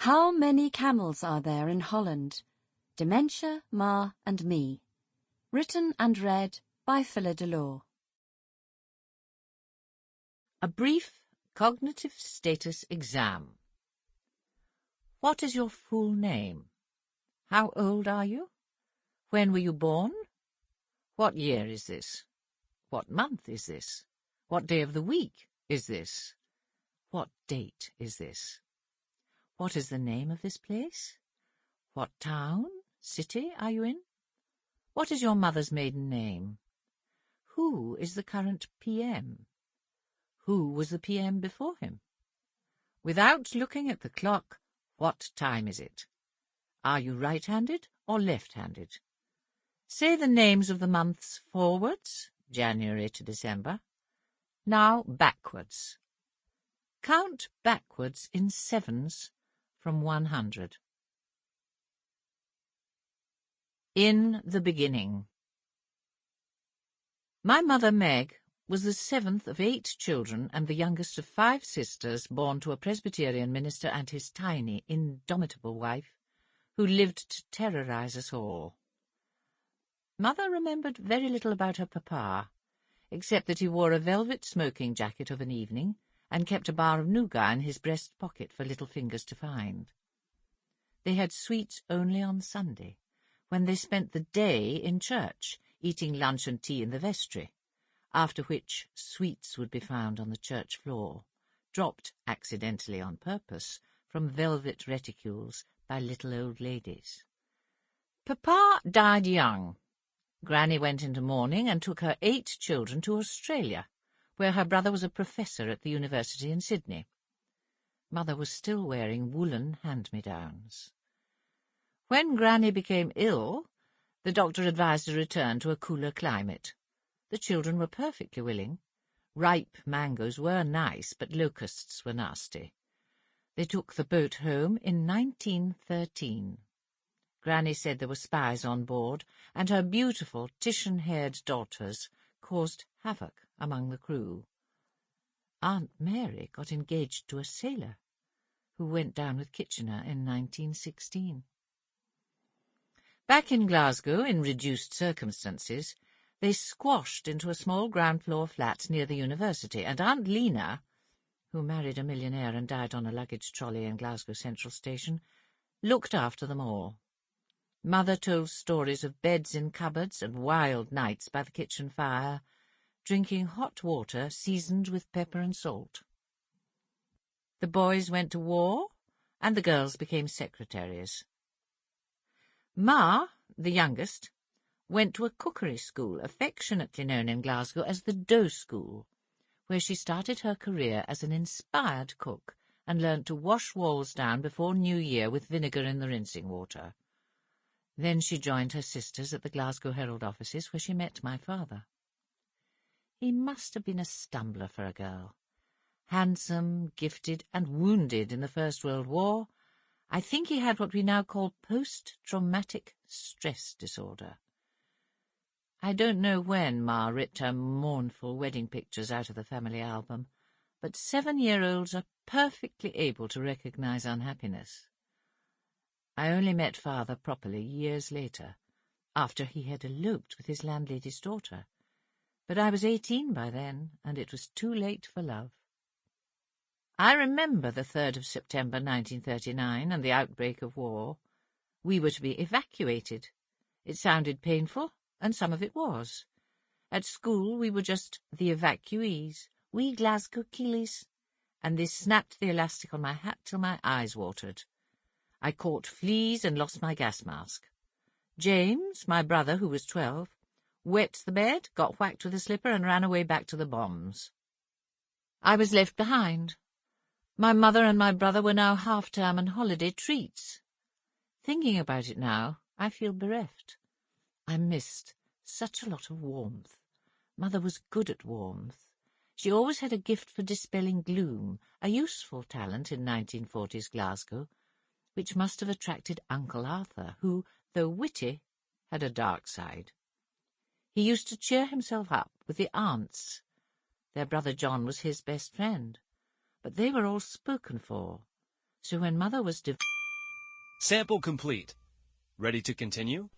How many camels are there in Holland? Dementia, Ma and Me. Written and read by Phyllida Law. A brief cognitive status exam. What is your full name? How old are you? When were you born? What year is this? What month is this? What day of the week is this? What date is this? What is the name of this place? What town, city are you in? What is your mother's maiden name? Who is the current PM? Who was the PM before him? Without looking at the clock, what time is it? Are you right-handed or left-handed? Say the names of the months forwards, January to December. Now backwards. Count backwards in sevens from 100. In the beginning. My mother, Meg, was the seventh of 8 children and the youngest of 5 sisters born to a Presbyterian minister and his tiny, indomitable wife, who lived to terrorize us all. Mother remembered very little about her papa, except that he wore a velvet smoking jacket of an evening and kept a bar of nougat in his breast pocket for little fingers to find. They had sweets only on Sunday, when they spent the day in church, eating lunch and tea in the vestry, after which sweets would be found on the church floor, dropped accidentally on purpose from velvet reticules by little old ladies. Papa died young. Granny went into mourning and took her 8 children to Australia, where her brother was a professor at the university in Sydney. Mother was still wearing woolen hand-me-downs. When Granny became ill, the doctor advised a return to a cooler climate. The children were perfectly willing. Ripe mangoes were nice, but locusts were nasty. They took the boat home in 1913. Granny said there were spies on board, and her beautiful Titian-haired daughters caused havoc among the crew. Aunt Mary got engaged to a sailor, who went down with Kitchener in 1916. Back in Glasgow, in reduced circumstances, they squashed into a small ground-floor flat near the university, and Aunt Lena, who married a millionaire and died on a luggage trolley in Glasgow Central Station, looked after them all. Mother told stories of beds in cupboards and wild nights by the kitchen fire, drinking hot water seasoned with pepper and salt. The boys went to war, and the girls became secretaries. Ma, the youngest, went to a cookery school, affectionately known in Glasgow as the Dough School, where she started her career as an inspired cook and learnt to wash walls down before New Year with vinegar in the rinsing water. Then she joined her sisters at the Glasgow Herald offices, where she met my father. He must have been a stumbler for a girl. Handsome, gifted, and wounded in the First World War, I think he had what we now call post-traumatic stress disorder. I don't know when Ma ripped her mournful wedding pictures out of the family album, but 7-year-olds are perfectly able to recognize unhappiness. I only met Father properly years later, after he had eloped with his landlady's daughter. But I was 18 by then, and it was too late for love. I remember the 3rd of September 1939 and the outbreak of war. We were to be evacuated. It sounded painful, and some of it was. At school we were just the evacuees, we Glasgow Keeleys, and they snapped the elastic on my hat till my eyes watered. I caught fleas and lost my gas mask. James, my brother, who was 12, wet the bed, got whacked with a slipper, and ran away back to the bombs. I was left behind. My mother and my brother were now half-term and holiday treats. Thinking about it now, I feel bereft. I missed such a lot of warmth. Mother was good at warmth. She always had a gift for dispelling gloom, a useful talent in 1940s Glasgow, which must have attracted Uncle Arthur, who, though witty, had a dark side. He used to cheer himself up with the aunts. Their brother John was his best friend, but they were all spoken for, so when Mother was divorced, Sample complete. Ready to continue?